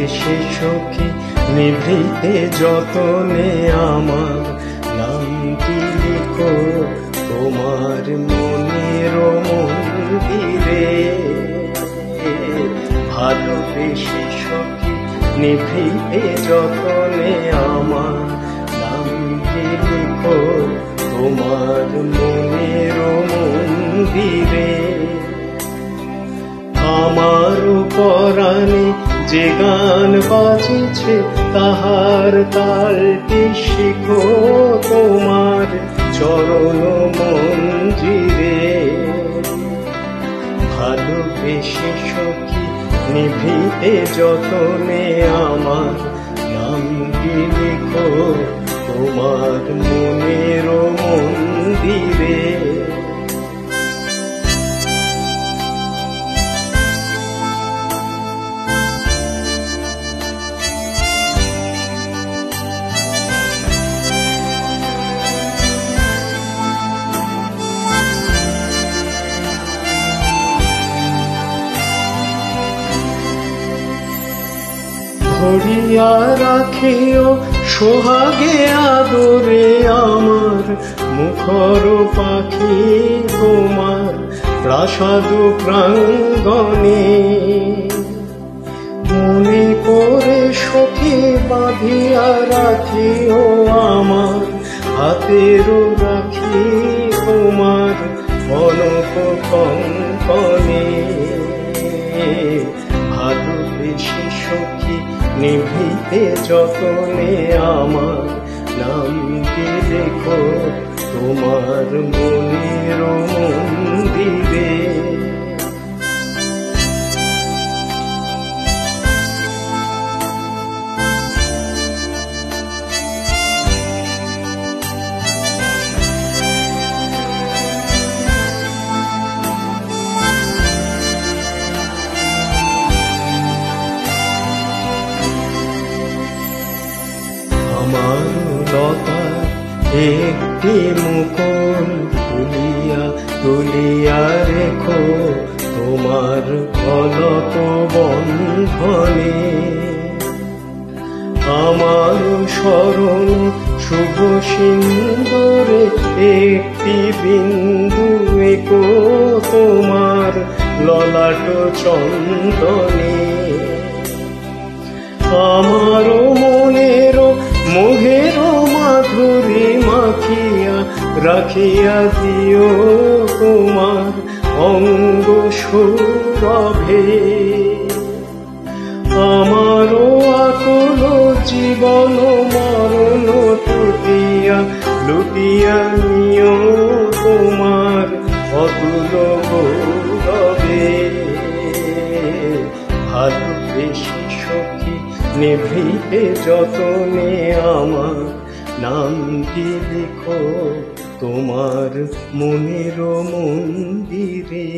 ভালোবেসে সখী নিভৃতে যতনে আমার নামটি লিখো তোমার মনের মন্দিরে। ভালোবেসে সখী নিভৃতে যতনে আমার নামটি লিখো তোমার মনের মন্দিরে। আমার পরাণে যে গান বাজিছে তাহার তালটি শিখো তোমার চরণ মঞ্জিরে। ভালোবেসে সখী নিভৃতে যতনে আমার নামটি লিখো তোমার মনের মন্দিরে। ধরিয়া রাখিও সোহাগে আদরে আমার মুখর পাখি তোমার প্রাসাদ প্রাঙ্গণে। মনে করে সখী বাঁধিয়া রাখিও আমার হাতের রাখি তোমার কনক কঙ্কণে। ভালোবেসে সখী নিভৃতে যতনে আমার নামটি লেখো তোমার মনের মন্দিরে। আমার লতা একটি মুকুল তুলিয়া তুলিয়া রেখো তোমার গলত বন্ধনে। আমার স্মরণ শুভ সিন্দুরে একটি বিন্দু এঁকো তোমার ললাট চন্দনে। আমার মনের মোহের মাধুরী মাখিয়া রাখিয়া দিও তোমার অঙ্গ সৌরভে। আমার আকুল জীবন মরণ টুটিয়া লুটিয়া নিও তোমার অতুল গৌরবে। ভালোবেসে সখী নিভৃতে যতনে আমার নামটি লিখো তোমার মনের মন্দিরে।